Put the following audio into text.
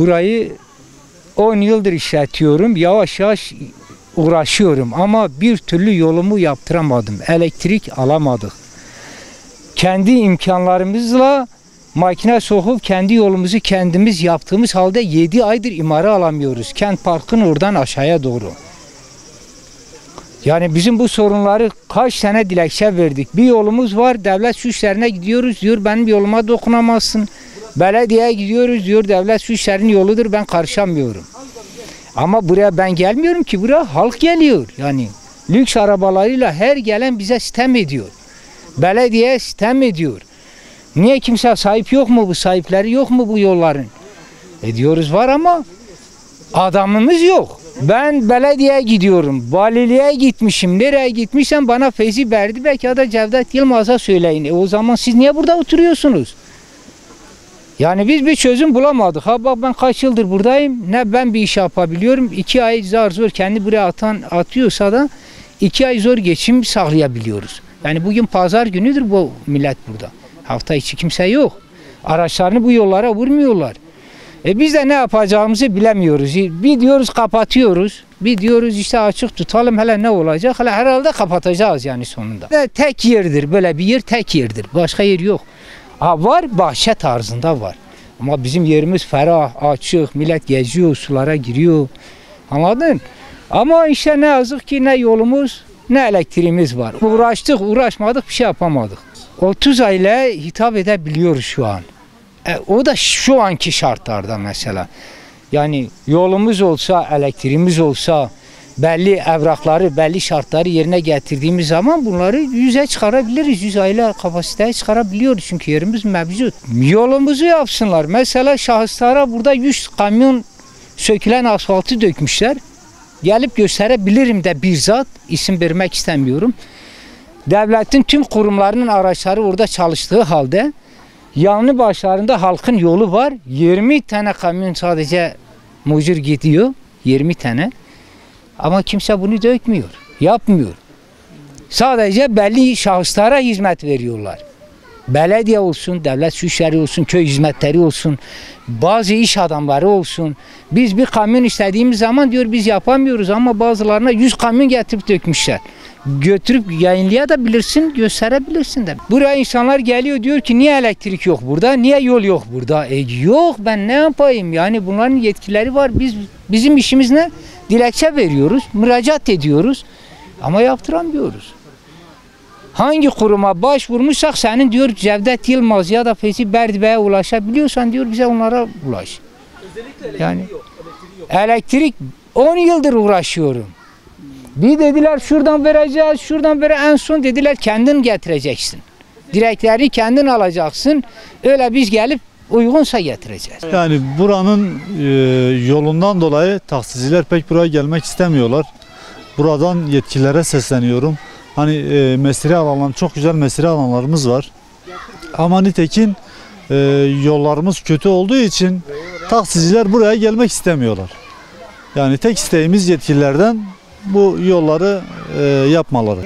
burayı 10 yıldır işletiyorum. Yavaş yavaş uğraşıyorum ama bir türlü yolumu yaptıramadım. Elektrik alamadık. Kendi imkanlarımızla makine sokup kendi yolumuzu kendimiz yaptığımız halde 7 aydır imara alamıyoruz. Kent Park'ın oradan aşağıya doğru. Yani bizim bu sorunları kaç sene dilekçe verdik. Bir yolumuz var, devlet su işlerine gidiyoruz diyor benim yoluma dokunamazsın. Belediyeye gidiyoruz diyor devlet su işlerinin yoludur ben karışamıyorum. Ama buraya ben gelmiyorum ki, buraya halk geliyor. Yani lüks arabalarıyla her gelen bize sitem ediyor. Belediye sitem ediyor. Niye kimse sahip yok mu, bu sahipleri yok mu bu yolların? Diyoruz var ama adamımız yok. Ben belediyeye gidiyorum, valiliğe gitmişim, nereye gitmişsem bana Feyzi verdi, belki da Cevdet Yılmaz'a söyleyin. O zaman siz niye burada oturuyorsunuz? Yani biz bir çözüm bulamadık. Ha bak ben kaç yıldır buradayım, ne ben bir iş yapabiliyorum. 2 ay zor kendi buraya atıyorsa da 2 ay zor geçim sağlayabiliyoruz. Yani bugün pazar günüdür bu millet burada. Hafta içi kimse yok. Araçlarını bu yollara vurmuyorlar. Biz de ne yapacağımızı bilemiyoruz. Bir diyoruz kapatıyoruz. Bir diyoruz işte açık tutalım, hele ne olacak? Hele herhalde kapatacağız yani sonunda. Tek yerdir, böyle bir yer tek yerdir. Başka yer yok. Ha var, bahçe tarzında var. Ama bizim yerimiz ferah, açık. Millet geziyor, sulara giriyor. Anladın? Ama işte ne yazık ki ne yolumuz ne elektriğimiz var. Uğraştık, uğraşmadık, bir şey yapamadık. 30 aile hitap edebiliyoruz şu an. O da şu anki şartlarda mesela. Yani yolumuz olsa, elektriğimiz olsa, belli evrakları, belli şartları yerine getirdiğimiz zaman bunları 100'e çıkarabiliriz. 100 aile kapasiteye çıkarabiliyoruz çünkü yerimiz mevcut. Yolumuzu yapsınlar. Mesela şahıslara burada 100 kamyon sökülen asfaltı dökmüşler. Gelip gösterebilirim de bizzat, isim vermek istemiyorum. Devletin tüm kurumlarının araçları orada çalıştığı halde yanı başlarında halkın yolu var. 20 tane kamyon sadece mucur gidiyor. 20 tane. Ama kimse bunu dökmüyor. Yapmıyor. Sadece belli şahıslara hizmet veriyorlar. Belediye olsun, devlet su işleri olsun, köy hizmetleri olsun, bazı iş adamları olsun. Biz bir kamyon istediğimiz zaman diyor biz yapamıyoruz ama bazılarına 100 kamyon getirip dökmüşler. Götürüp yayınlayabilirsin, gösterebilirsin de. Buraya insanlar geliyor diyor ki niye elektrik yok burada, niye yol yok burada? Yok ben ne yapayım yani bunların yetkileri var. Bizim işimiz ne? Dilekçe veriyoruz, müracaat ediyoruz ama yaptıramıyoruz. Hangi kuruma başvurmuşsak senin diyor Cevdet Yılmaz ya da Feyzi Berdibey'e ulaşabiliyorsan diyor bize onlara ulaş. Yani elektrik 10 yıldır uğraşıyorum. Bir dediler şuradan vereceğiz, şuradan en son dediler kendin getireceksin. Direkleri kendin alacaksın. Öyle biz gelip uygunsa getireceğiz. Yani buranın yolundan dolayı taksiciler pek buraya gelmek istemiyorlar. Buradan yetkililere sesleniyorum. Hani mesire alanlar, çok güzel mesire alanlarımız var. Ama nitekim yollarımız kötü olduğu için taksiciler buraya gelmek istemiyorlar. Yani tek isteğimiz yetkililerden bu yolları yapmaları.